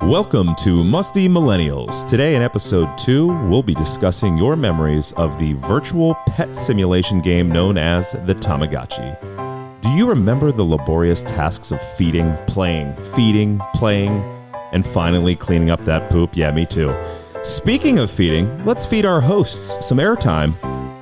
Welcome to Musty Millennials. Today in episode 2, we'll be discussing your memories of the virtual pet simulation game known as the Tamagotchi. Do you remember the laborious tasks of feeding, playing, and finally cleaning up that poop? Yeah, me too. Speaking of feeding, let's feed our hosts some airtime.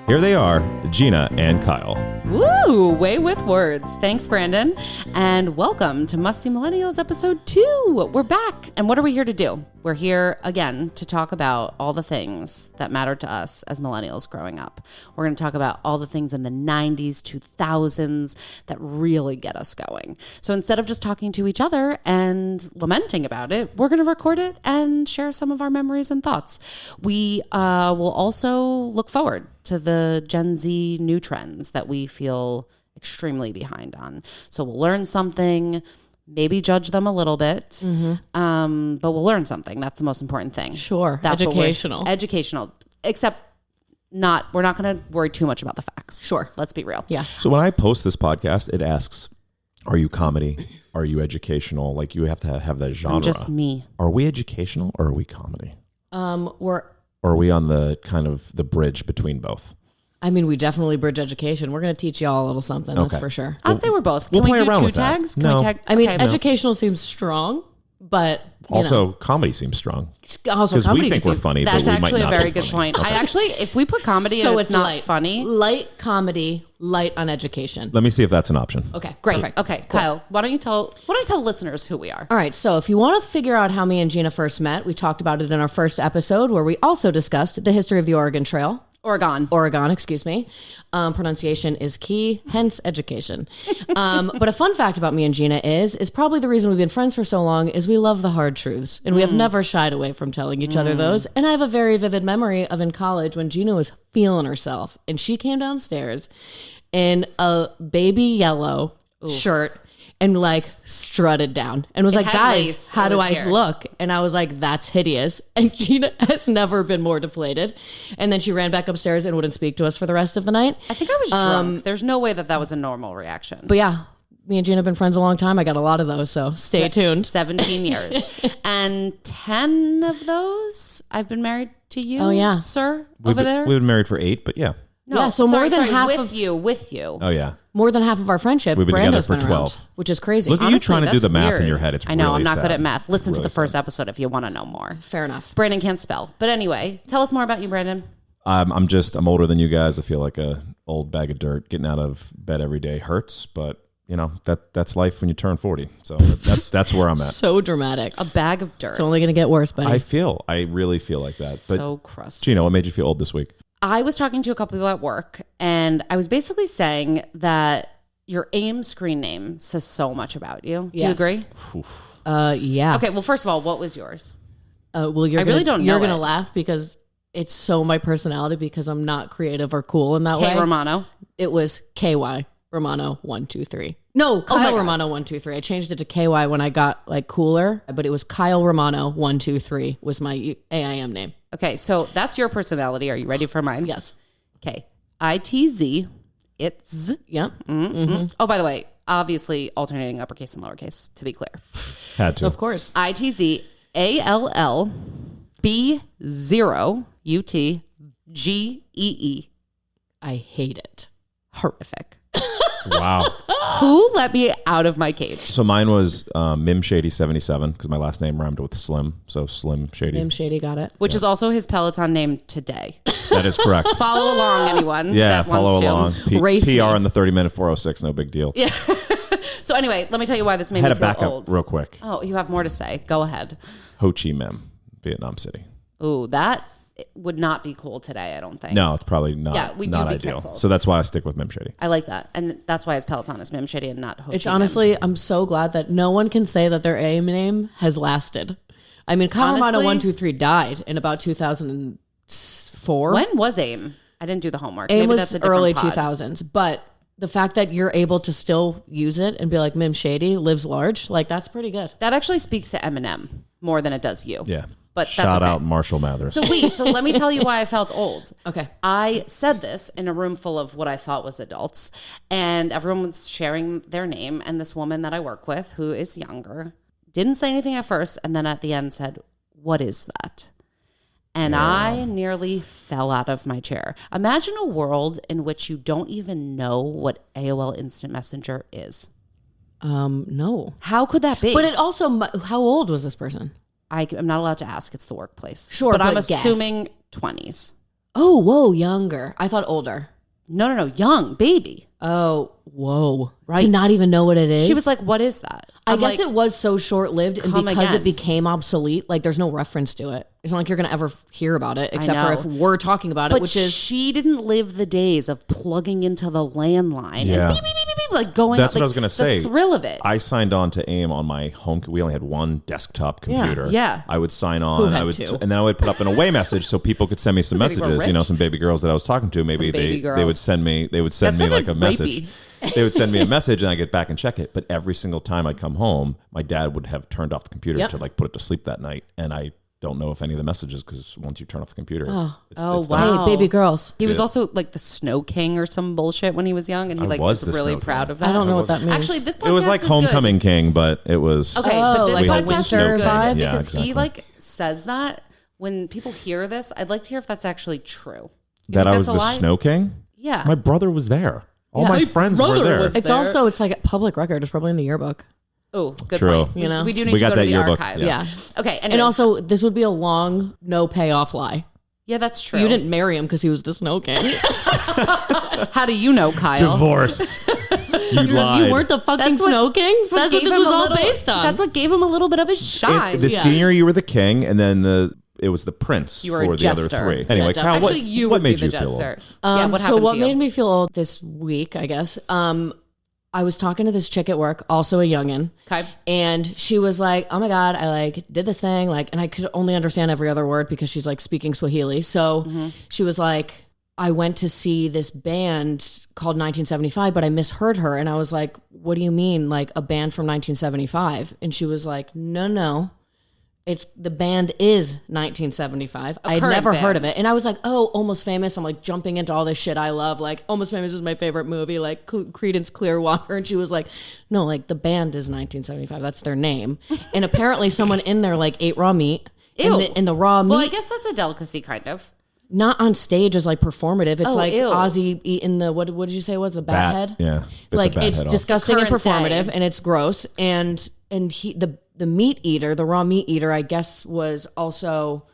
Here they are, Gina and Kyle. Woo! Way with words. Thanks, Brandon. And welcome to Musty Millennials episode 2. We're back. And what are we here to do? We're here again to talk about all the things that matter to us as millennials growing up. We're going to talk about all the things in the 90s, 2000s that really get us going. So instead of just talking to each other and lamenting about it, we're going to record it and share some of our memories and thoughts. We will also look forward to the Gen Z new trends that we feel extremely behind on. So we'll learn something, maybe judge them a little bit, but we'll learn something. That's the most important thing. Sure. That's educational. Educational, except we're not going to worry too much about the facts. Sure. Let's be real. Yeah. So when I post this podcast, it asks, are you comedy? Are you educational? Like you have to have that genre. I'm just me. Are we educational or are we comedy? Or are we on the kind of the bridge between both? we definitely bridge education. We're going to teach y'all a little something. That's for sure. I'd say we're both. We'll Can play we do around two with that. tags? Can No. we tag? Educational seems strong, but Also, comedy seems strong. Also, Because we comedy think we're seems- funny, That's but we might actually a not very be good funny. point. Okay. I actually, if we put comedy So and it's not light. funny. Light comedy, light on education. Let me see if that's an option. Okay, Great. perfect. Okay, Cool. Kyle, why don't you tell listeners who we are? All right, so if you want to figure out how me and Gina first met, we talked about it in our first episode where we also discussed the history of the Oregon Trail. Oregon, excuse me. Pronunciation is key, hence education. But a fun fact about me and Gina is probably the reason we've been friends for so long is we love the hard truths. And we have never shied away from telling each other those. And I have a very vivid memory of in college when Gina was feeling herself and she came downstairs in a baby yellow shirt and like strutted down and was like, guys, lace. how It do was I here. look? And I was like, that's hideous. And Gina has never been more deflated. And then she ran back upstairs and wouldn't speak to us for the rest of the night. I think I was drunk. There's no way that was a normal reaction. But yeah, me and Gina have been friends a long time. I got a lot of those, so stay tuned. 17 years. And 10 of those, I've been married to you, Oh, yeah. sir, We've over there. been married for 8, but yeah. No, Yeah, so more than half with of- you, with you. Oh, yeah. More than half of our friendship, We've been Brando's together for been around, 12. which is crazy. Look at you Honestly, trying to do that's the math weird. in your head. It's I know, really I'm not sad. good at math. Listen to really the first sad. episode if you want to know more. Fair enough. Brandon can't spell. But anyway, tell us more about you, Brandon. I'm older than you guys. I feel like a old bag of dirt. Getting out of bed every day hurts, but you know, that's life when you turn 40. So that's where I'm at. So dramatic. A bag of dirt. It's only going to get worse, buddy. I really feel like that. But So crusty. Gina, what made you feel old this week? I was talking to a couple people at work, and I was basically saying that your AIM screen name says so much about you. Do you Yes. agree? Yeah. Okay, well, first of all, what was yours? Well, I really don't know You're going to it. laugh because it's so my personality because I'm not creative or cool in that way. K. Romano. It was KY Romano 123. No, my Kyle God. Romano 123. I changed it to KY when I got like cooler, but it was Kyle Romano 123 was my AIM name. Okay, so that's your personality. Are you ready for mine? Yes. Okay. ITZ. It's. Yeah. Oh, by the way, obviously alternating uppercase and lowercase, to be clear. Had to. Of course. ITZ ALL B0 UTGEE. I hate it. Horrific. Wow. Who let me out of my cage? So mine was Mim Shady 77 because my last name rhymed with Slim. So Slim Shady. Name Shady got it. Which is also his Peloton name today. That is correct. Follow along, anyone. Yeah, that follow wants to. along. Race me. PR in the 30-minute 406, no big deal. Yeah. So anyway, let me tell you why this made Had me to feel back up old. real quick. Oh, you have more to say. Go ahead. Ho Chi Minh, Vietnam City. Ooh, that would not be cool today, I don't think. No, it's probably not, Yeah, you'd not be ideal. canceled. So that's why I stick with Mim Shady. I like that. And that's why his Peloton is Mim Shady and not Ho It's Chi Minh. honestly, I'm so glad that no one can say that their AIM name has lasted. I mean, Kyle Romano Honestly- 123 died in about 2004. When was AIM? I didn't do the homework. AIM Maybe was that's a different early pod. 2000s, but the fact that you're able to still use it and be like, Mim Shady lives large, like that's pretty good. That actually speaks to Eminem more than it does you. Yeah. But that's Shout okay. out Marshall Mathers. So wait, so let me tell you why I felt old. Okay. I said this in a room full of what I thought was adults, and everyone was sharing their name, and this woman that I work with, who is younger, didn't say anything at first, and then at the end said, "What is that?" And I nearly fell out of my chair. Imagine a world in which you don't even know what AOL Instant Messenger is. No. How could that be? But it also, how old was this person? I'm not allowed to ask. It's the workplace. Sure, but I'm but guess. assuming 20s. Oh, whoa, younger. I thought older. No, young, baby. Oh, whoa. Right. To not even know what it is? She was like, "What is that?" I guess it was so short-lived, and because again. it became obsolete, like there's no reference to it. It's not like you're going to ever hear about it, except for if we're talking about it, which is... she didn't live the days of plugging into the landline and beep, beep, beep, beep, like going That's up, what I was going to say. The thrill of it. I signed on to AIM on my home. We only had one desktop computer. Yeah. I would sign on. had I would, two? and then I would put up an away message so people could send me some Because they were messages. You know, some baby girls that I was talking to. Maybe baby they would send me. They would send me like a sounded message. rapey. They would send me a message, and I get back and check it. But every single time I come home, my dad would have turned off the computer to like put it to sleep that night, and I don't know if any of the messages, because once you turn off the computer, it's wow. done. Hey, baby girls. He was also like the Snow King or some bullshit when he was young, and he like was the really Snow proud King. of that. I don't know what that means. Actually, this podcast It was like is Homecoming good. King, but it was Okay, but this like a podcast winter is good vibe? Yeah, because he exactly. like says that. When people hear this, I'd like to hear if that's actually true. You that think I that's was a the lie? Snow King. Yeah. My brother was there. All my friends were brother there. was- It's there. also, it's like a public record. It's probably in the yearbook. Oh, good True. point. You know? We do need We to got go to that the yearbook, archives. Yeah. Okay. Anyway. And also, this would be a long, no payoff lie. Yeah, that's true. You didn't marry him because he was the Snow King. How do you know, Kyle? Divorce. You lied. You weren't the fucking That's what- Snow King? That's what gave this him was a all little- based on. That's what gave him a little bit of his shine. The senior you were the king, and then it was the prince You were a for the other jester. three. Anyway, Yeah, Kyle, Actually, what, you what would made be you the feel old? jester. Yeah, what so happened what to you? made me feel old this week, I guess, I was talking to this chick at work, also a youngin'. Okay. And she was like, "Oh my God, I like did this thing." Like, and I could only understand every other word because she's like speaking Swahili. So she was like, "I went to see this band called 1975, but I misheard her." And I was like, "What do you mean? Like a band from 1975?" And she was like, No. It's the band is 1975. I had current never heard band. of it. And I was like, "Oh, Almost Famous." I'm like jumping into all this shit I love. Like Almost Famous is my favorite movie, like Creedence Clearwater. And she was like, "No, like the band is 1975. That's their name." And apparently someone in there like ate raw meat. Ew. And the raw meat, Well, I guess that's a delicacy, kind of. not on stage as like performative. It's Oh, like ew. Ozzy eating the, what did you say it was, the bat head? Yeah. Bit Like the bat it's head off. disgusting and Current performative day. and it's gross. And he, the meat eater, the raw meat eater, I guess was also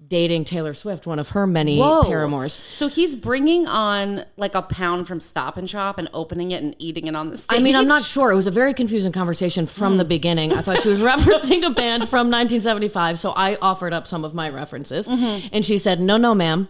dating Taylor Swift, one of her many paramours. So he's bringing on like a pound from Stop and Shop and opening it and eating it on the stage. I mean, I'm not sure. It was a very confusing conversation from the beginning. I thought she was referencing a band from 1975, so I offered up some of my references. And she said, no, ma'am.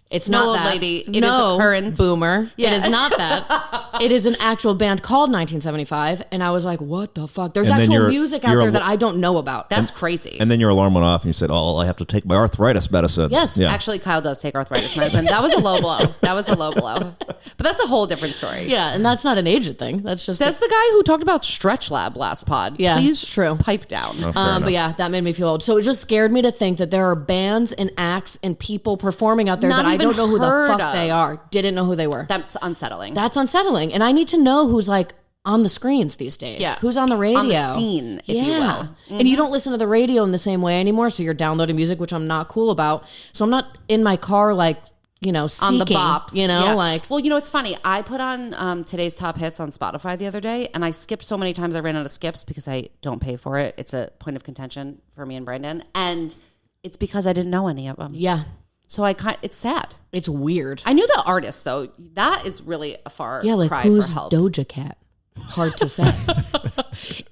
It's No, not old that. lady. It is a current- boomer. Yeah. It is not that. It is an actual band called 1975. And I was like, what the fuck? There's And then actual you're- music out you're there a- that I don't know about. That's crazy. And then your alarm went off, and you said, "Oh, I have to take my arthritis medicine." Yes. Yeah. Actually, Kyle does take arthritis medicine. That was a low blow. But that's a whole different story. Yeah, and that's not an agent thing. That's just Says the guy who talked about Stretch Lab last pod. Yeah, Please it's true. pipe down. Fair enough. but yeah, that made me feel old. So it just scared me to think that there are bands and acts and people performing out there Not that I even don't know who the heard fuck of. they are. Didn't know who they were. That's unsettling. That's unsettling. And I need to know who's like on the screens these days. Yeah. Who's on the radio. On the scene, if you will. And you don't listen to the radio in the same way anymore. So you're downloading music, which I'm not cool about. So I'm not in my car like, seeking, On the bops. Yeah. like. Well, it's funny. I put on today's top hits on Spotify the other day, and I skipped so many times I ran out of skips because I don't pay for it. It's a point of contention for me and Brendan. And it's because I didn't know any of them. Yeah. So it's sad. It's weird. I knew the artist, though. That is really a far Yeah, like cry who's for help. Doja Cat? Hard to say.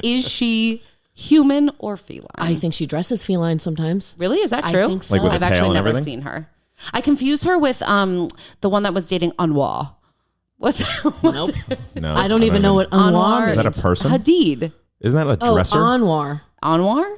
Is she human or feline? I think she dresses feline sometimes. Really? Is that I true? think so. Like with a I've tail actually and never everything? seen her. I confused her with the one that was dating Anwar. What's Nope. No, I don't even know what Anwar means. Is that a person? Hadid. Isn't that a Oh, dresser? Anwar. Anwar?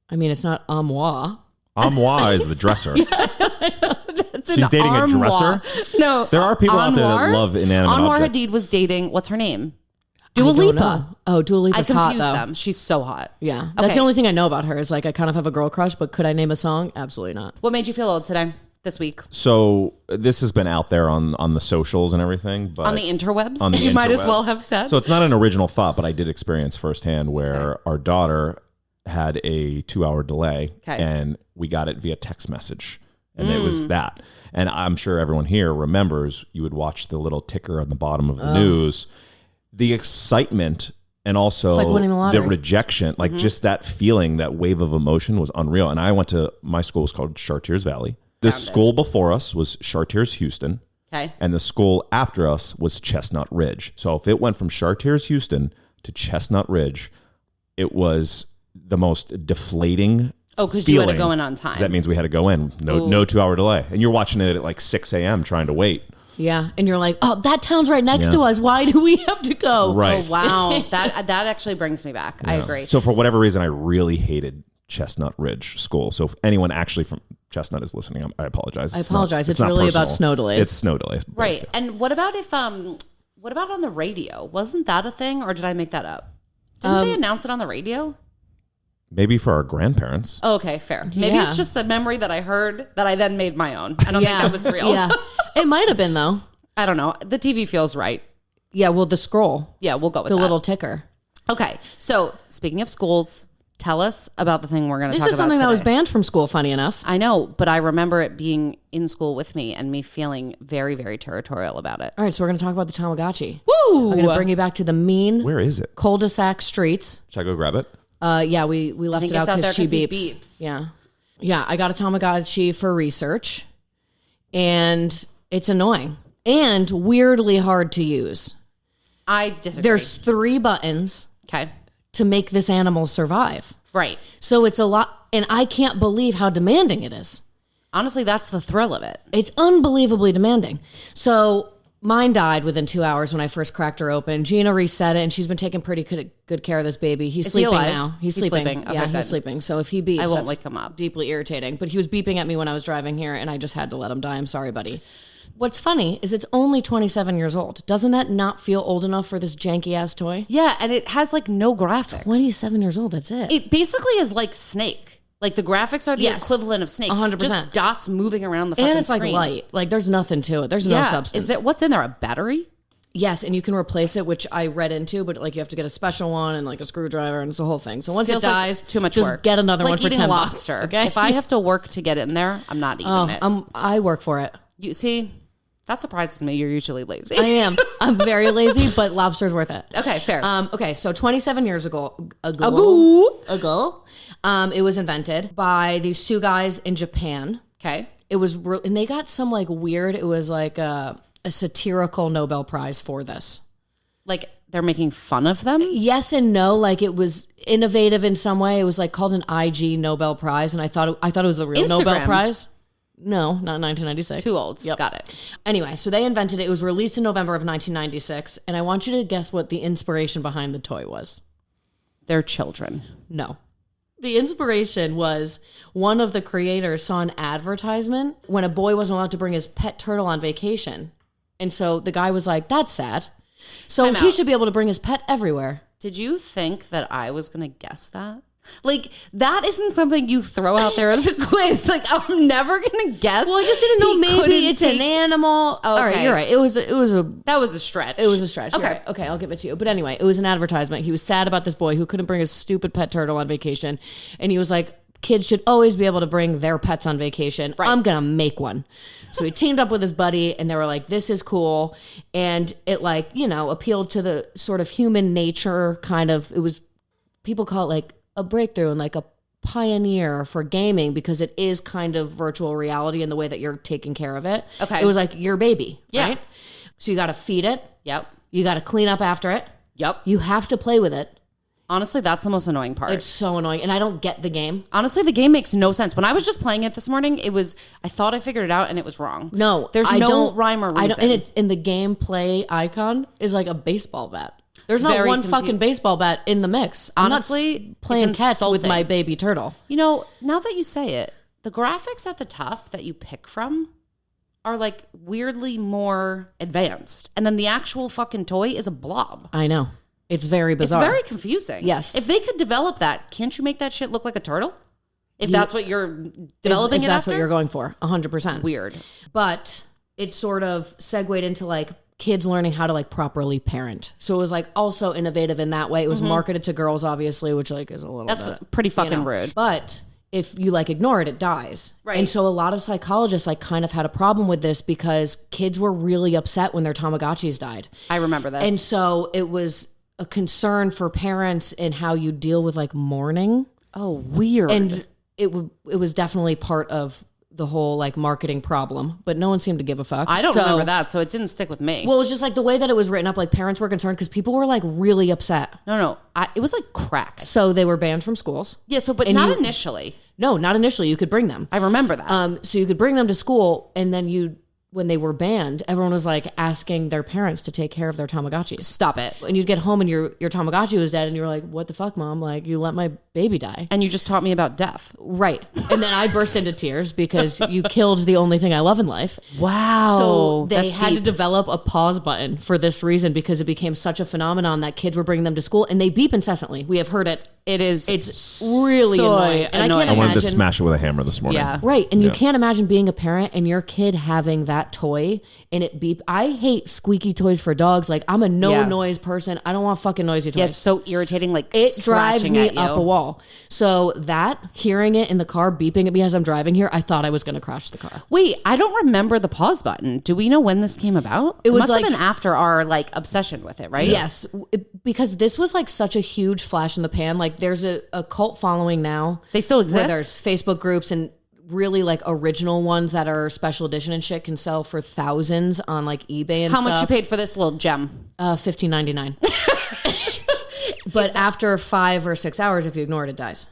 I mean, it's not Amwa. Amwa is the dresser. That's She's dating a dresser? No. There are people out there that love inanimate Anwar objects. Hadid was dating, what's her name? I Dua don't Lipa. know. Oh, Dua I Lipa's hot, confused though. them. She's so hot. Yeah. That's Okay. the only thing I know about her is like I kind of have a girl crush, but could I name a song? Absolutely not. What made you feel old today, this week? So this has been out there on the socials and everything, but On the interwebs? on the You might as interwebs. well have said. So it's not an original thought, but I did experience firsthand where our daughter had a 2-hour delay, and we got it via text message. And it was that. And I'm sure everyone here remembers you would watch the little ticker on the bottom of the news. The excitement and also like winning the lottery. Rejection, like just that feeling, that wave of emotion was unreal. And I went to, my school was called Chartiers Valley. The school before us was Chartiers Houston. Okay. And the school after us was Chestnut Ridge. So if it went from Chartiers Houston to Chestnut Ridge, it was the most deflating. Oh, because you had to go in on time. That means we had to go in. No 2-hour delay. And you're watching it at like 6 a.m. trying to wait. Yeah. And you're like, oh, that town's right next to us. Why do we have to go? Right. Oh, wow. that actually brings me back. I agree. So for whatever reason, I really hated Chestnut Ridge School. So if anyone actually from Chestnut is listening, I apologize. It's really personal. about snow delays. It's snow delays. Right. And what about on the radio? Wasn't that a thing, or did I make that up? Didn't they announce it on the radio? Maybe for our grandparents. Oh, okay, fair. Maybe it's just a memory that I heard that I then made my own. I don't think that was real. Yeah. It might have been, though. I don't know. The TV feels right. Yeah, well, the scroll. Yeah, we'll go with the that. little ticker. Okay, so speaking of schools, tell us about the thing we're going to talk about This is something today. that was banned from school, funny enough. I know, but I remember it being in school with me and me feeling very, very territorial about it. All right, so we're going to talk about the Tamagotchi. Woo! I'm going to bring you back to the mean, Where is it? cul-de-sac streets. Should I go grab it? Yeah, we left it out because she beeps. Yeah, I got a Tamagotchi for research, and it's annoying and weirdly hard to use. I disagree. There's 3 buttons to make this animal survive. Right. So it's a lot, and I can't believe how demanding it is. Honestly, that's the thrill of it. It's unbelievably demanding. So mine died within 2 hours when I first cracked her open. Gina reset it, and she's been taking pretty good care of this baby. He's sleeping now. He's sleeping. Okay, yeah, good. he's sleeping. So if he beeps, I won't wake him up. Deeply irritating. But he was beeping at me when I was driving here, and I just had to let him die. I'm sorry, buddy. What's funny is it's only 27 years old. Doesn't that not feel old enough for this janky-ass toy? Yeah, and it has like no graphics. 27 years old, that's it. It basically is like Snake. Like the graphics are the equivalent of Snake. 100%. Just dots moving around the fucking screen. And it's like light. Like there's nothing to it. There's no substance. What's in there? A battery? Yes, and you can replace it, which I read into, but like you have to get a special one and like a screwdriver, and it's the whole thing. So once it dies, too much just work. get another it's one like for $10. Lobster. Okay? If I have to work to get it in there, I'm not eating it. I work for it. You see, that surprises me. You're usually lazy. I am. I'm very lazy, but lobster's worth it. Okay, fair. Okay, so 27 years ago, it was invented by these 2 guys in Japan. Okay. It was, and they got some like weird. It was like a satirical Nobel Prize for this. Like they're making fun of them? Yes and no. Like it was innovative in some way. It was like called an IG Nobel Prize, and I thought it was a real Nobel Prize. No, not 1996. Too old. Yep. Got it. Anyway, so they invented it. It was released in November of 1996, and I want you to guess what the inspiration behind the toy was. They're children. No. The inspiration was one of the creators saw an advertisement when a boy wasn't allowed to bring his pet turtle on vacation. And so the guy was like, that's sad. So he should be able to bring his pet everywhere. Did you think that I was going to guess that? Like, that isn't something you throw out there as a quiz. Like, I'm never going to guess. Well, I just didn't know maybe it's an animal. Okay. All right, you're right. That was a stretch. It was a stretch. Okay. Okay, I'll give it to you. But anyway, it was an advertisement. He was sad about this boy who couldn't bring his stupid pet turtle on vacation. And he was like, kids should always be able to bring their pets on vacation. Right. I'm going to make one. So he teamed up with his buddy, and they were like, this is cool. And it appealed to the sort of human nature kind of, it was, people call it like a breakthrough and like a pioneer for gaming because it is kind of virtual reality in the way that you're taking care of it. Okay. It was like your baby, yeah. right? So you got to feed it. Yep. You got to clean up after it. Yep. You have to play with it. Honestly, that's the most annoying part. It's so annoying. And I don't get the game. Honestly, the game makes no sense. When I was just playing it this morning, I thought I figured it out and it was wrong. No. There's no rhyme or reason. And the gameplay icon is like a baseball bat. There's not one fucking baseball bat in the mix. Honestly, I'm not playing catch with my baby turtle. You know, now that you say it, the graphics at the top that you pick from are like weirdly more advanced. And then the actual fucking toy is a blob. I know. It's very bizarre. It's very confusing. Yes. If they could develop that, can't you make that shit look like a turtle? If that's what you're developing if it that's after? what you're going for. 100%. Weird. But it sort of segued into like kids learning how to like properly parent. So it was like also innovative in that way. It was marketed to girls, obviously, which like is a little That's bit, pretty fucking rude. But if you like ignore it, it dies. Right. And so a lot of psychologists like kind of had a problem with this because kids were really upset when their Tamagotchis died. I remember this. And so it was a concern for parents in how you deal with like mourning. Oh, weird. And it was definitely part of the whole like marketing problem, but no one seemed to give a fuck. I don't remember that, so it didn't stick with me. Well, it was just like the way that it was written up, like parents were concerned because people were like really upset. No. It was like crack. So they were banned from schools. Yeah, but not initially. No, not initially. You could bring them. I remember that. So you could bring them to school, and then when they were banned, everyone was like asking their parents to take care of their Tamagotchis. Stop it. And you'd get home and your Tamagotchi was dead, and you were like, what the fuck, Mom? Like, you let my baby die. And you just taught me about death. Right. And then I burst into tears because you killed the only thing I love in life. Wow. So they That's had deep. to develop a pause button for this reason because it became such a phenomenon that kids were bringing them to school, and they beep incessantly. We have heard it. It's really so annoying. And I can't I wanted to imagine. smash it with a hammer this morning. Yeah. Right. And you can't imagine being a parent and your kid having that toy and it beep. I hate squeaky toys for dogs. Like, I'm a no noise person. I don't want fucking noisy toys. Yeah, it's so irritating. Like, it drives scratching me at you. up a wall. So hearing it in the car beeping at me as I'm driving here, I thought I was going to crash the car. Wait, I don't remember the pause button. Do we know when this came about? It was must like- have been after our like obsession with it, right? Yes, because this was like such a huge flash in the pan. Like, there's a cult following now. They still Where exist. there's Facebook groups and really like original ones that are special edition and shit can sell for thousands on like eBay and How stuff. much you paid for this little gem? $15.99. But after 5 or 6 hours, if you ignore it, it dies.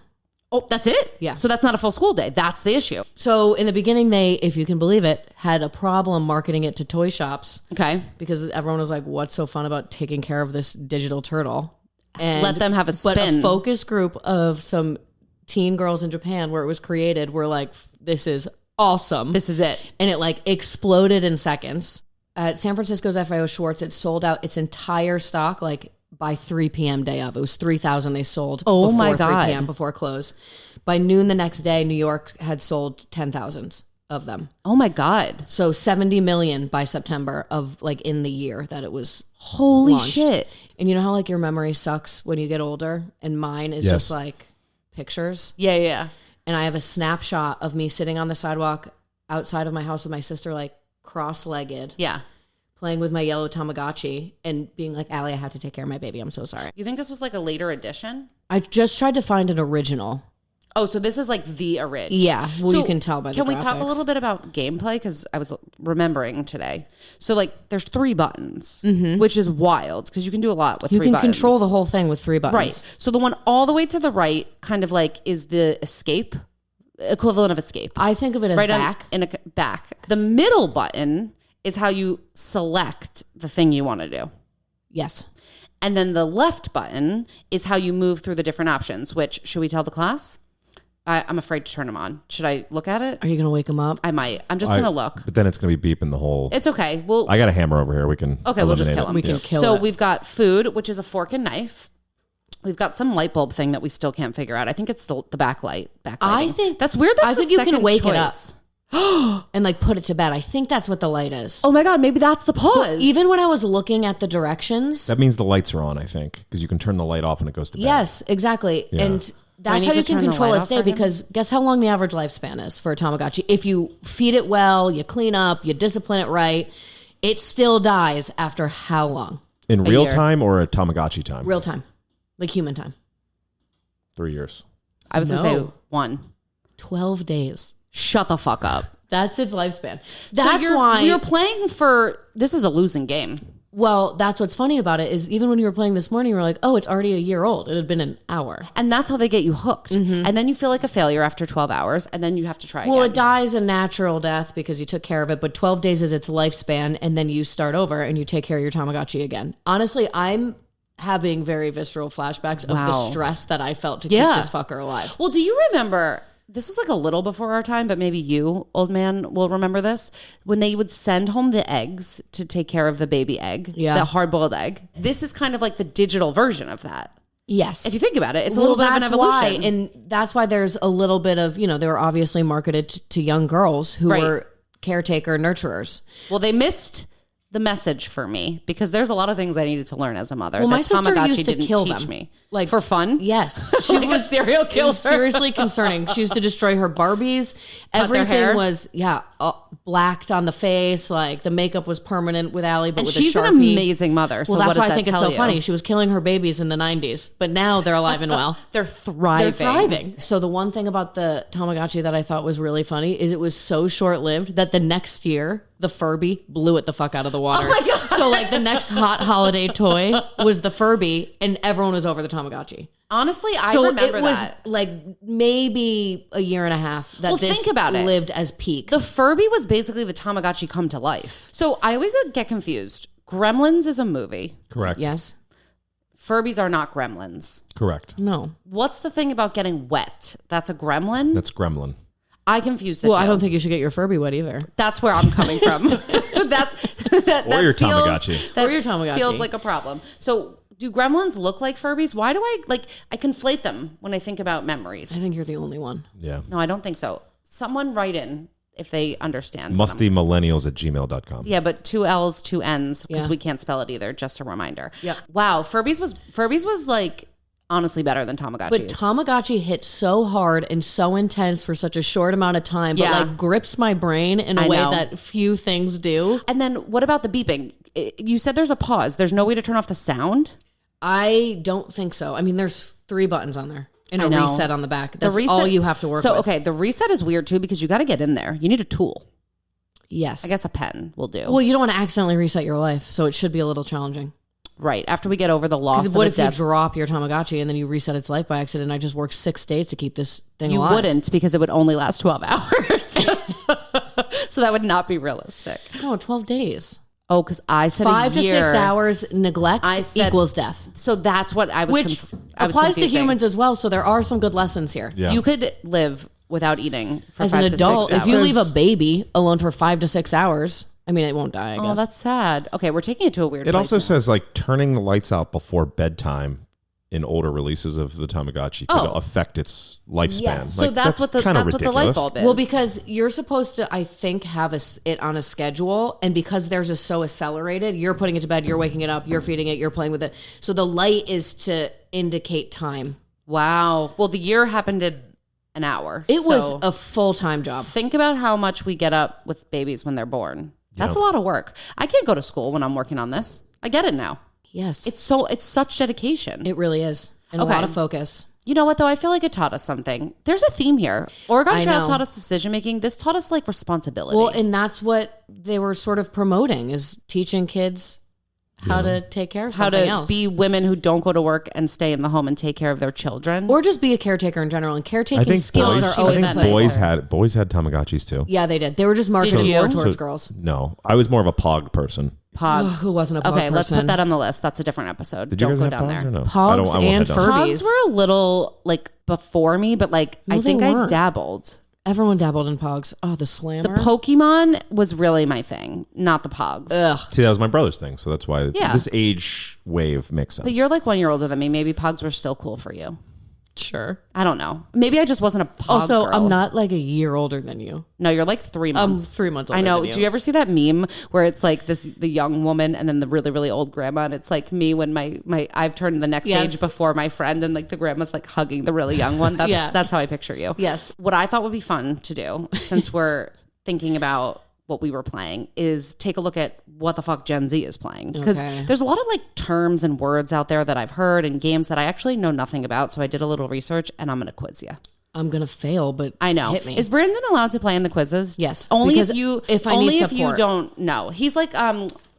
Oh, that's it? Yeah. So that's not a full school day. That's the issue. So in the beginning, they, if you can believe it, had a problem marketing it to toy shops. Okay. Because everyone was like, what's so fun about taking care of this digital turtle? And Let them have a But spin. a focus group of some teen girls in Japan where it was created were like, this is awesome. This is it. And it like exploded in seconds. At San Francisco's FIO Schwartz, it sold out its entire stock like by 3 p.m. day of. It was 3,000 they sold Oh before my 3 God. p.m. before close. By noon the next day, New York had sold 10,000 of them. Oh my God. So 70 million by September of like in the year that it was Holy launched. shit. And you know how like your memory sucks when you get older? And mine is Yes. just like pictures. Yeah. And I have a snapshot of me sitting on the sidewalk outside of my house with my sister, like cross-legged, Yeah. playing with my yellow Tamagotchi and being like, Allie, I have to take care of my baby. I'm so sorry. You think this was like a later edition? I just tried to find an original. Oh, so this is like the original. Yeah. Well, So you can tell by the Can we talk a graphics. little bit about gameplay? Because I was remembering today. So like there's 3 buttons, which is wild because you can do a lot with You 3 can buttons. control the whole thing with 3 buttons. Right. So the one all the way to the right kind of like is the escape, equivalent of escape. I think of it as right back. in a back. The middle button is how you select the thing you want to do. Yes. And then the left button is how you move through the different options, which should we tell the class? I'm afraid to turn them on. Should I look at it? Are you going to wake them up? I might. I'm just going to look. But then it's going to be beeping the whole. It's okay. Well, I got a hammer over here. We can. okay, we'll just eliminate kill it. him. We can kill So it. we've got food, which is a fork and knife. We've got some light bulb thing that we still can't figure out. I think it's the backlight. I think that's weird. That's I think the you can second wake it choice. and like put it to bed. I think that's what the light is. Oh my God, maybe that's the pause. Even when I was looking at the directions. That means the lights are on, I think, because you can turn the light off when it goes to bed. Yes, exactly. Yeah. And I that's need how to you can turn the control light its off day for him? because guess how long the average lifespan is for a Tamagotchi? If you feed it well, you clean up, you discipline it right, it still dies after how long? In real year. time or a Tamagotchi time? Real time. Like human time. 3 years. I was going to No. say 1. 12 days. Shut the fuck up. That's its lifespan. So That's why you're playing for. This is a losing game. well, that's what's funny about it is even when you were playing this morning, you were like, oh, it's already a year old. It had been an hour. And that's how they get you hooked. And then you feel like a failure after 12 hours, and then you have to try Well, again. it dies a natural death because you took care of it, but 12 days is its lifespan, and then you start over and you take care of your Tamagotchi again. Honestly, I'm having very visceral flashbacks of the Wow. stress that I felt to keep Yeah. this fucker alive. Well, do you remember? This was like a little before our time, but maybe you, old man, will remember this. When they would send home the eggs to take care of the baby egg, the hard-boiled egg. This is kind of like the digital version of that. Yes. If you think about it, it's a little bit of an that's evolution. why, and that's why there's a little bit of, they were obviously marketed to young girls who Right. were caretaker nurturers. Well, they missed the message for me, because there's a lot of things I needed to learn as a mother. Well, that my sister Tamagotchi used to didn't kill teach them. me. Like, for fun? Yes. She Like a serial It killer. was seriously concerning. She used to destroy her Barbies. Cut their hair? Everything was, blacked on the face. Like the makeup was permanent with Allie, but And with she's a Sharpie. an amazing mother. So Well, what that's does why that I think it's tell so you? funny. She was killing her babies in the 90s, but now they're alive and well. They're thriving. They're thriving. So the one thing about the Tamagotchi that I thought was really funny is it was so short-lived that the next year, the Furby blew it the fuck out of the water. Oh my God. So like the next hot holiday toy was the Furby and everyone was over the Tamagotchi. Honestly, I So remember it was that. like maybe a year and a half that Well, this think about it. lived as peak. The Furby was basically the Tamagotchi come to life. So I always get confused. Gremlins is a movie. Correct. Yes? Furbies are not gremlins. Correct. No. What's the thing about getting wet? That's a gremlin? That's Gremlin. I confused the Well, two. I don't think you should get your Furby wet either. That's where I'm coming from. that your feels, Tamagotchi. That Or your Tamagotchi. feels like a problem. So do gremlins look like Furbies? Why do I conflate them when I think about memories? I think you're the only one. Yeah. No, I don't think so. Someone write in if they understand. Mustymillennials@gmail.com. Yeah, but 2 L's, 2 N's, because Yeah. we can't spell it either. Just a reminder. Yeah. Wow, Furbies was like honestly better than Tamagotchis. But Tamagotchi hit so hard and so intense for such a short amount of time, but Yeah. like grips my brain in a I way know. that few things do. And then what about the beeping? You said there's a pause. There's no way to turn off the sound? I don't think so. I mean, there's 3 buttons on there and I a know. reset on the back. That's reset- all you have to work So, with. okay, the reset is weird too because you got to get in there. You need a tool. Yes. I guess a pen will do. Well, you don't want to accidentally reset your life, so it should be a little challenging. Right. After we get over the loss Because of what a if you death, drop your Tamagotchi and then you reset its life by accident? I just worked 6 days to keep this thing you alive. wouldn't, because it would only last 12 hours. So that would not be realistic. No, 12 days. Oh, because I said 5 a to year. 6 hours neglect I said- equals death. So that's what I was. Which I was applies to confusing. humans as well, so there are some good lessons here. Yeah. You could live without eating for As 5 an to adult, 6 if you hours. leave a baby alone for 5 to 6 hours, I mean, it won't die, I guess. Oh, that's sad. Okay, we're taking it to a weird It place also now. says like turning the lights out before bedtime in older releases of the Tamagotchi could Oh. affect its lifespan. Yes. So Like, that's what the kinda that's what the light ridiculous. bulb is. Well, because you're supposed to, I think, have it on a schedule, and because theirs is so accelerated, you're putting it to bed, you're waking it up, you're feeding it, you're playing with it. So the light is to indicate time. Wow. Well, the year happened in an hour. It was So a full-time job. think about how much we get up with babies when they're born. That's Yeah. a lot of work. I can't go to school when I'm working on this. I get it now. Yes, It's such dedication. it really is, and Okay. a lot of focus. You know what though? I feel like it taught us something. There's a theme here. Oregon I Trail know. taught us decision making. This taught us like responsibility. Well, and that's what they were sort of promoting, is teaching kids how to take care of how something to else. be women who don't go to work and stay in the home and take care of their children. Or just be a caretaker in general. And I caretaking think skills boys, are always I in think place. boys had Tamagotchis too. Yeah, they did. They were just marketed you? more towards So- girls. No, I was more of a Pog person. Pogs. Who wasn't a pog Okay, let's person? put that on the list. That's a different episode. Did you Don't guys go have down Pogs there. or no? Pogs won't and head down there. Furbies. Pogs were a little like before me, but like No, I think they I weren't. dabbled. Everyone dabbled in pogs. Oh, the slammer. The Pokemon was really my thing, not the Pogs. Ugh. See, that was my brother's thing, so that's why Yeah. this age wave makes sense. But you're like 1 year older than me. Maybe Pogs were still cool for you. Sure. I don't know. Maybe I just wasn't a Pog Also, girl. I'm not like a year older than you. No, you're like 3 months. 3 months I older know. than you. Do you ever see that meme where it's like the young woman and then the really, really old grandma? And it's like me when my I've turned the next Yes. age before my friend, and like the grandma's like hugging the really young one. That's Yeah. that's how I picture you. Yes. What I thought would be fun to do, since we're thinking about what we were playing, is take a look at what the fuck Gen Z is playing. Because Okay. there's a lot of like terms and words out there that I've heard and games that I actually know nothing about. So I did a little research and I'm going to quiz you. I'm going to fail, but I know. hit me. Is Brandon allowed to play in the quizzes? Yes, Only because if you if I only need if you support. don't know. He's like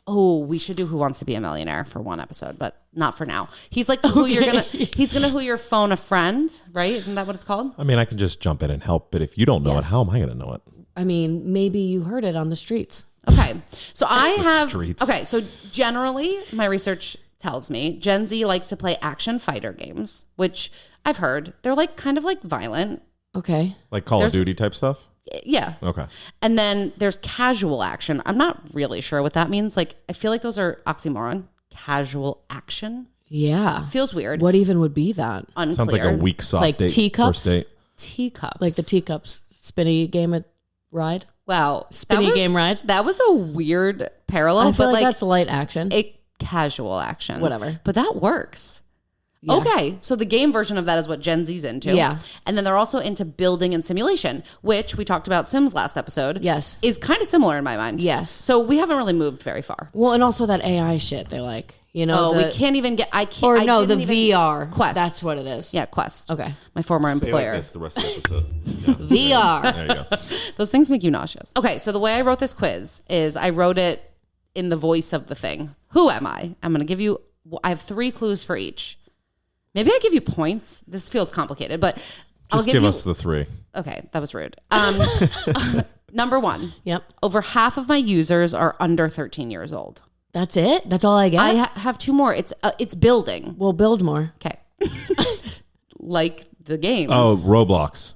oh, we should do Who Wants to Be a Millionaire for one episode, but not for now. He's like who you're gonna who you're phone a friend, right? Isn't that what it's called? I mean, I can just jump in and help, but if you don't know Yes. it, how am I going to know it? I mean, maybe you heard it on the streets. Okay. So I have streets. okay, so generally my research tells me Gen Z likes to play action fighter games, which I've heard. They're like kind of like violent. Okay. Like Call There's- of Duty type stuff? Yeah. Okay. And then there's casual action. I'm not really sure what that means. Like, I feel like those are oxymoron. Casual action Yeah. feels weird. What even would be that? Unclear. Sounds like a weak soft Like date. teacups? First date. Teacups. Like the teacups spinny game at ride. Wow. Spinny game ride. That was a weird parallel. I feel but like that's light action. A casual action. Whatever. But that works. Yeah. Okay, so the game version of that is what Gen Z's into. Yeah. And then they're also into building and simulation, which we talked about Sims last episode. Yes. Is kind of similar in my mind. Yes. So we haven't really moved very far. Well, and also that AI shit they like. You know, we can't even get, I can't. Or I no, the didn't even- VR. Quest. That's what it is. Yeah, Quest. Okay. My former Say employer. like this the rest of the episode. Yeah. VR. There you go. Those things make you nauseous. Okay, so the way I wrote this quiz is I wrote it in the voice of the thing. Who am I? I'm going to give you, I have 3 clues for each. Maybe I give you points. This feels complicated, but I'll give give you. us the 3. Okay, that was rude. Number 1. Yep. Over half of my users are under 13 years old. That's it? That's all I get? I have 2 more. It's building. We'll build more. Okay. Like the games. Oh, Roblox.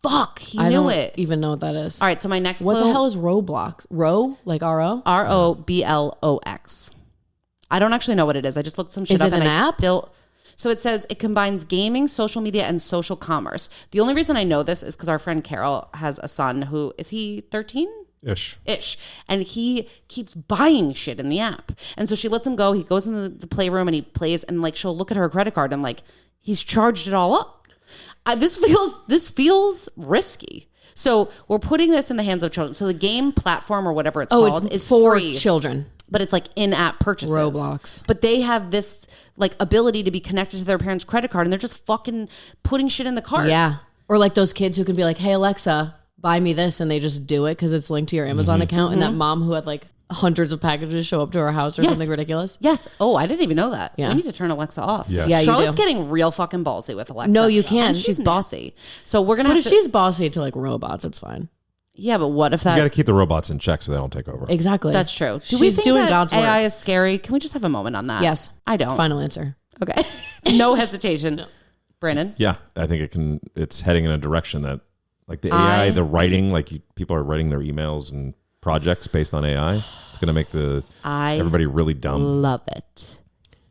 Fuck, he I knew don't it. even know what that is. All right, so my next What clue. the hell is Roblox? Ro? Like R-O? ROBLOX. I don't actually know what it is. I just looked some shit Is up it and an I app? still. So it says it combines gaming, social media, and social commerce. The only reason I know this is because our friend Carol has a son who is he 13? Ish. And he keeps buying shit in the app. And so she lets him go. He goes in the playroom and he plays and like she'll look at her credit card and like he's charged it all up. This feels risky. So we're putting this in the hands of children. So the game platform or whatever it's called is for free, children. but it's like in-app purchases. Roblox. But they have this like ability to be connected to their parents' credit card and they're just fucking putting shit in the cart. Yeah. Or like those kids who can be like, hey, Alexa, buy me this. And they just do it because it's linked to your Amazon account. And that mom who had like hundreds of packages show up to her house or Yes. something ridiculous. Yes. Oh, I didn't even know that. Yeah. We need to turn Alexa off. Yes. Yeah, you Charlotte's do. getting real fucking ballsy with Alexa. No, you can. And she's bossy. So we're going to But have if to... she's bossy to like robots, it's fine. Yeah, but what if that... You got to keep the robots in check so they don't take over. Exactly. That's true. Do She's we think doing that God's AI work. is scary? Can we just have a moment on that? Yes. I don't. Final answer. Okay. No hesitation. Brandon? Yeah, I think it's heading in a direction that like the AI, the writing, like people are writing their emails and projects based on AI. It's going to make everybody really dumb. Love it.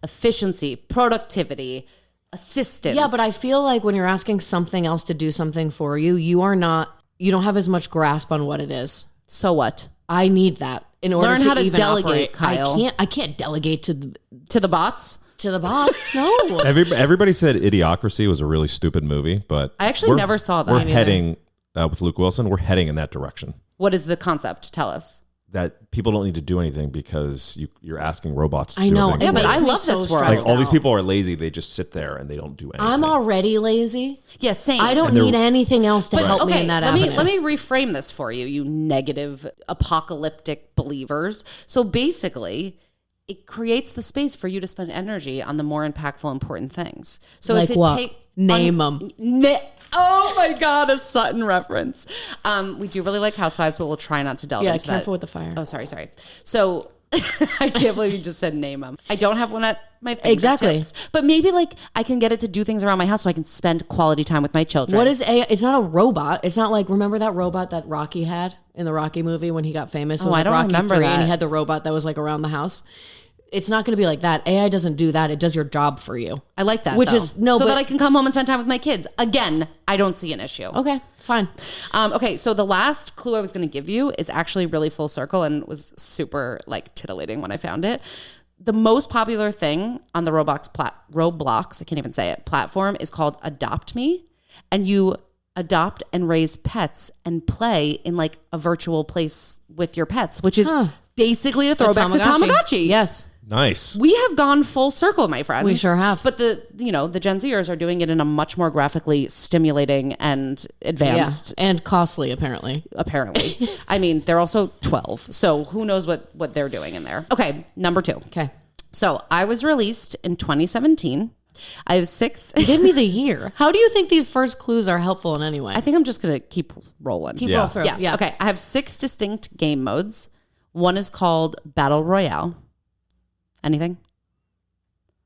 Efficiency, productivity, assistance. Yeah, but I feel like when you're asking something else to do something for you, you don't have as much grasp on what it is. So what? I need that in order Learn to how to even delegate, operate. Kyle. I can't delegate to To the bots? the bots. No. Everybody said Idiocracy was a really stupid movie, but I actually never saw that. We're Me neither. heading with Luke Wilson. We're heading in that direction. What is the concept? Tell us. That people don't need to do anything because you're asking robots to I do know. everything. Yeah, but Makes I me love so this world. Like stressed all these out. people are lazy. They just sit there and they don't do anything. I'm already lazy. Yeah, same. I don't need anything else to help me in that avenue. Let me reframe this for you, you negative apocalyptic believers. So basically, it creates the space for you to spend energy on the more impactful, important things. So Like if it what? Name them. Oh my God, a Sutton reference. We do really like Housewives, but we'll try not to delve Yeah, into careful that. with the fire. Oh, sorry. So I can't believe you just said name them. I don't have one at my fingertips. Exactly. But maybe like I can get it to do things around my house so I can spend quality time with my children. What is AI? It's not a robot. It's not like, remember that robot that Rocky had in the Rocky movie when he got famous? It was I like don't Rocky remember 3 that. and he had the robot that was like around the house. It's not going to be like that. AI doesn't do that. It does your job for you. I like that, Which though. is- no, so but- that I can come home and spend time with my kids. Again, I don't see an issue. Okay, fine. Okay, so the last clue I was going to give you is actually really full circle and was super like titillating when I found it. The most popular thing on the Roblox, I can't even say it, platform is called Adopt Me, and you adopt and raise pets and play in like a virtual place with your pets, which is basically a throwback to Tamagotchi. Yes. Nice. We have gone full circle, my friends. We sure have. But the Gen Zers are doing it in a much more graphically stimulating and advanced. Yeah. And costly, apparently. Apparently. I mean, they're also 12. So who knows what they're doing in there. Okay, number 2. Okay. So I was released in 2017. I have 6. Give me the year. How do you think these first clues are helpful in any way? I think I'm just going to keep rolling. Keep Yeah. roll through. Yeah. Okay. I have 6 distinct game modes. One is called Battle Royale. Anything?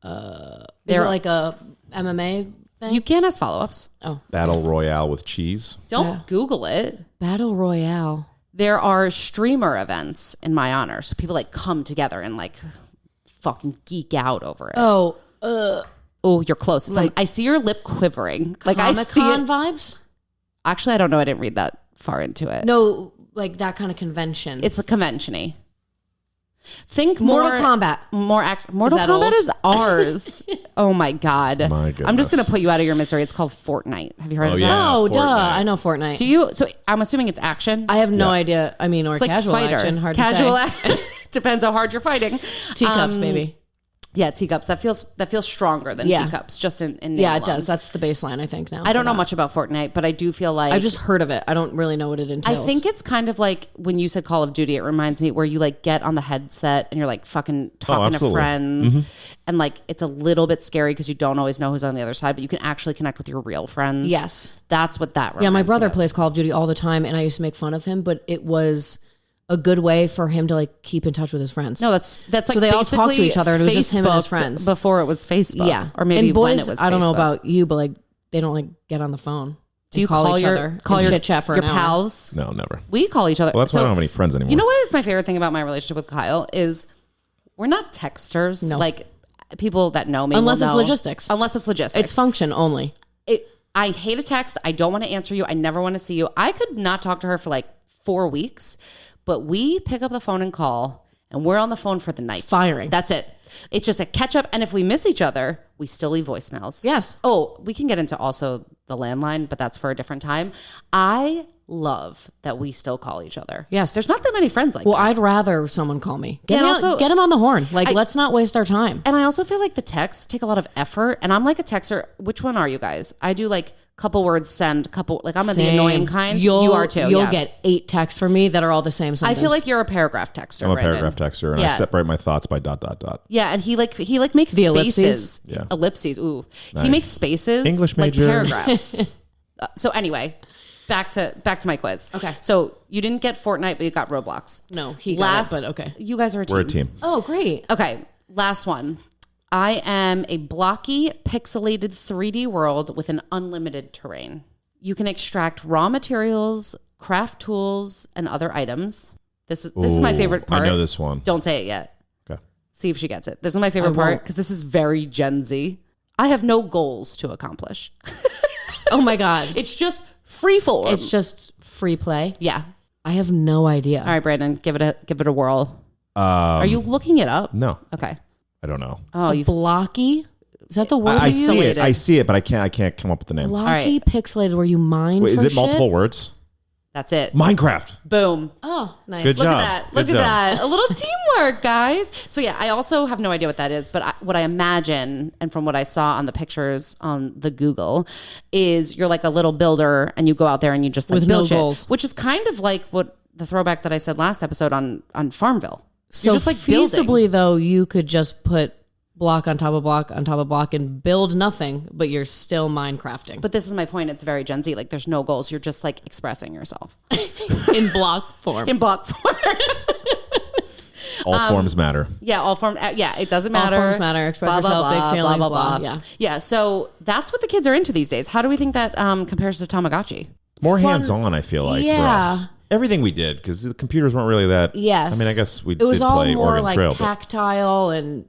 Is it like a MMA thing? You can ask follow-ups. Battle Royale with cheese. Don't Google it. Battle Royale. There are streamer events in my honor. So people like come together and like fucking geek out over it. Oh, Oh, you're close. It's like I see your lip quivering. Like I see Comic-Con it. vibes? Actually, I don't know. I didn't read that far into it. No, like that kind of convention. It's a convention-y. Think Mortal Kombat. Mortal Kombat old? is ours. Oh my God. My goodness. I'm just going to put you out of your misery. It's called Fortnite. Have you heard of that? Yeah, Oh, duh. Fortnite. I know Fortnite. Do you? So I'm assuming it's action. I have no idea. I mean, or It's like casual fighter. action. Hard Casual to say. action. Depends how hard you're fighting. Teacups, baby. Yeah, teacups. That feels stronger than teacups. Just in name Yeah, it alone. does. That's the baseline, I think, now. I don't know much about Fortnite, but I do feel like I've just heard of it. I don't really know what it entails. I think it's kind of like when you said Call of Duty, it reminds me where you like get on the headset and you're like fucking talking to absolutely. friends. And like it's a little bit scary because you don't always know who's on the other side, but you can actually connect with your real friends. Yes. That's what that reminds Yeah, my me brother of. plays Call of Duty all the time, and I used to make fun of him, but it was a good way for him to like keep in touch with his friends. No, that's like So they all talk to basically each other, and it was just him and his Facebook friends. before it was Facebook. Yeah. Or maybe and boys, when it was I don't know Facebook. about you, but like they don't like get on the phone. Do you call each your other call and your chit chat for your an hour? pals? No, never. We call each other. Well, that's why I don't have any friends anymore. You know what is my favorite thing about my relationship with Kyle is we're not texters. No. Like people that know me Unless will it's know. logistics. Unless it's logistics. It's function only. I hate a text. I don't want to answer you. I never want to see you. I could not talk to her for like 4 weeks, but we pick up the phone and call, and we're on the phone for the night. Firing. That's it. It's just a catch up. And if we miss each other, we still leave voicemails. Yes. Oh, we can get into also the landline, but that's for a different time. I love that we still call each other. Yes. There's not that many friends like Well, that. I'd rather someone call me. Get, Yeah, me and also- get him on the horn. Like, let's not waste our time. And I also feel like the texts take a lot of effort. And I'm like a texter. Which one are you guys? I do like couple words, send couple. Like I'm the Same. annoying kind. You You are too. You'll yeah. get 8 texts from me that are all the same I sentence. feel like you're a paragraph texter. I'm a Brandon. paragraph texter, and I Yeah. separate my thoughts by ... Yeah, and he makes The spaces. ellipses? Yeah. Ellipses. Ooh, Nice. he makes spaces. English like major. paragraphs. So anyway, back to my quiz. Okay. So you didn't get Fortnite, but you got Roblox. No, he got it, but okay. You guys are a team. We're a team. Oh, great. Okay, last one. I am a blocky, pixelated 3D world with an unlimited terrain. You can extract raw materials, craft tools, and other items. This is my Ooh, favorite part. I know this one. Don't say it yet. Okay. See if she gets it. This is my favorite part because this is very Gen Z. I have no goals to accomplish. Oh my God. It's just free form. It's just free play. Yeah. I have no idea. All right, Brandon, give it a whirl. Are you looking it up? No, Okay. I don't know. Oh, you Blocky? Is that the word I you see use? it. I see it, but I can't come up with the name. Blocky, right. pixelated, where you mine Wait, for is it shit? multiple words? That's it. Minecraft. Boom. Oh, nice. Good Look job. at that. Good Look at job. that. A little teamwork, guys. So yeah, I also have no idea what that is, but what I imagine, and from what I saw on the pictures on the Google, is you're like a little builder and you go out there and you just like With build no shit, goals. which is kind of like what the throwback that I said last episode on Farmville. So You're just like building. feasibly, though, you could just put block on top of block on top of block and build nothing, but you're still Minecrafting. But this is my point. It's very Gen Z. Like there's no goals. You're just like expressing yourself in block form. in block form. All forms matter. Yeah, all form. Yeah, it doesn't All matter. forms matter. Express yourself, big feelings, blah. Yeah. Yeah. So that's what the kids are into these days. How do we think that compares to Tamagotchi? More hands-on, I feel like, for Yeah. us. Everything we did, because the computers weren't really that. Yes. I mean, I guess we It was did all play more Oregon like Trail. But tactile and,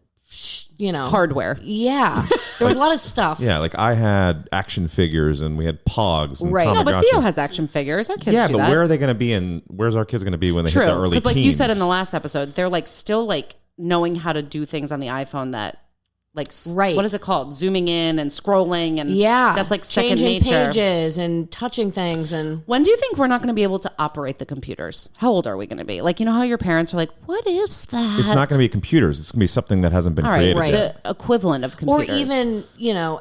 Hardware. Yeah. There was a lot of stuff. yeah, like I had action figures and we had Pogs and Right. Tamagotchi. No, but Theo has action figures. Our kids Yeah, do but that. where are they going to be and where's our kids going to be when they hit their True, early because teens? like you said in the last episode, they're like still like knowing how to do things on the iPhone that like Right. what is it called? Zooming in and scrolling and Yeah. that's like second changing nature. pages and touching things and When do you think we're not going to be able to operate the computers? How old are we going to be? Like, you know how your parents are like, what is that? It's not going to be computers. It's going to be something that hasn't been All right, created yet. the equivalent of or computers. even,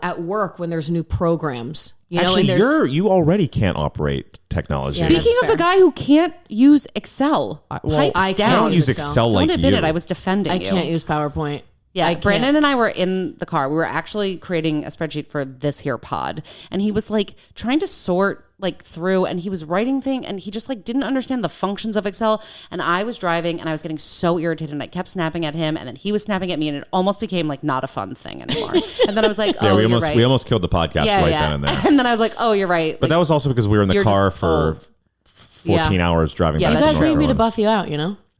at work when there's new programs. You know, Actually, and there's you already can't operate technology. Yeah, Speaking that's of the fair. guy who can't use Excel, well, pipe I down. can't don't use Excel. Excel Don't like admit you. it. I was defending I you. can't use PowerPoint. Yeah, I can't. Brandon and I were in the car. We were actually creating a spreadsheet for this here pod, and he was like trying to sort like through, and he was writing thing, and he just like didn't understand the functions of Excel. And I was driving, and I was getting so irritated, and I kept snapping at him, and then he was snapping at me, and it almost became like not a fun thing anymore. And then I was like, Yeah, oh, we you're almost right. we almost killed the podcast right then and there. And then I was like, oh, you're right. But that was also because we were in the you're car just for old. 14 Yeah. hours driving Yeah, back You that's to guys North need me to Carolina. buff you out,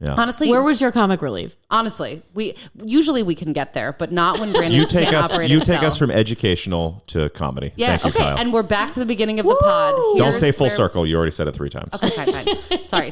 Yeah. Honestly, Where was your comic relief? Honestly, we can get there, but not when Brandon You take can't us. operate You Excel. take us from educational to comedy. Yeah. Thank you, Okay. Kyle. And we're back to the beginning of the pod. Don't say Here's full where- circle. You already said it 3 times. Okay, fine. Sorry.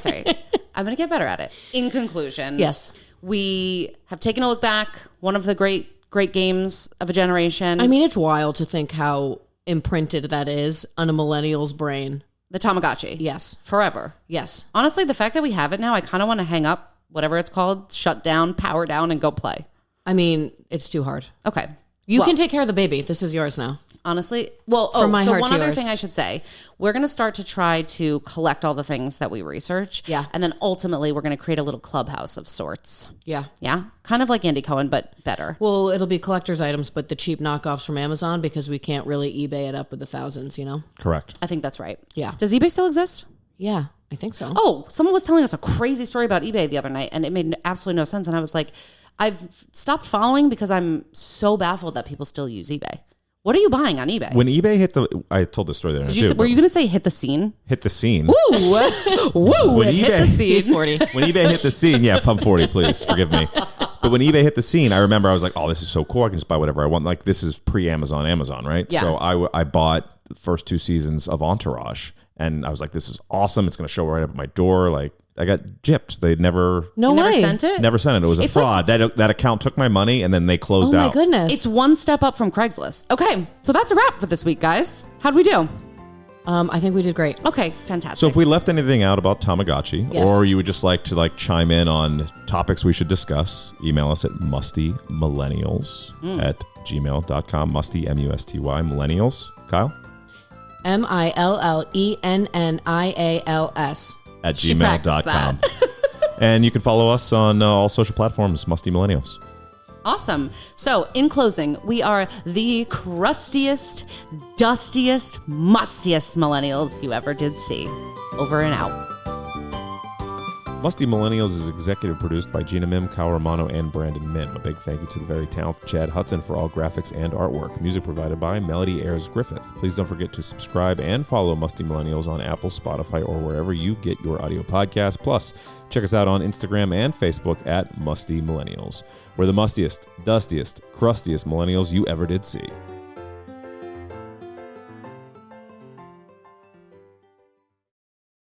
I'm going to get better at it. In conclusion, Yes. we have taken a look back. One of the great games of a generation. I mean, it's wild to think how imprinted that is on a millennial's brain. The Tamagotchi. Yes. Forever. Yes. Honestly, the fact that we have it now, I kind of want to hang up, whatever it's called, shut down, power down, and go play. I mean, it's too hard. Okay. You can take care of the baby. This is yours now. Honestly, well, From my heart one to other yours. thing I should say, we're going to start to try to collect all the things that we research. Yeah. And then ultimately, we're going to create a little clubhouse of sorts. Yeah. Yeah. Kind of like Andy Cohen, but better. Well, it'll be collector's items, but the cheap knockoffs from Amazon because we can't really eBay it up with the thousands, you know? Correct. I think that's right. Yeah. Does eBay still exist? Yeah, I think so. Oh, someone was telling us a crazy story about eBay the other night, and it made absolutely no sense. And I was like, I've stopped following because I'm so baffled that people still use eBay. What are you buying on eBay? When eBay hit I told this story there. Were you going to say hit the scene? Hit the scene. Woo! Woo! When Hit the scene. He's 40. When eBay hit the scene, yeah, pump 40, please. Forgive me. But when eBay hit the scene, I remember I was like, oh, this is so cool. I can just buy whatever I want. Like, this is pre-Amazon, right? Yeah. So I bought the first 2 seasons of Entourage, and I was like, this is awesome. It's going to show right up at my door. Like, I got gypped. They never No You way. never sent it? sent it. It was a It's fraud. That account took my money, and then they closed Oh my out. goodness. It's one step up from Craigslist. Okay, so that's a wrap for this week, guys. How'd we do? I think we did great. Okay, fantastic. So if we left anything out about Tamagotchi, Yes. or you would just like to chime in on topics we should discuss, email us at mustymillennials@gmail.com. Musty, MUSTY, millennials. Kyle? MILLENNIALS. At She practiced gmail.com. And you can follow us on all social platforms, Musty Millennials. Awesome. So, in closing, we are the crustiest, dustiest, mustiest millennials you ever did see. Over and out. Musty Millennials is executive produced by Gina Mim, Kyle Romano, and Brandon Mim. A big thank you to the very talented Chad Hudson for all graphics and artwork. Music provided by Melody Ayers Griffith. Please don't forget to subscribe and follow Musty Millennials on Apple, Spotify, or wherever you get your audio podcasts. Plus, check us out on Instagram and Facebook at Musty Millennials. We're the mustiest, dustiest, crustiest millennials you ever did see.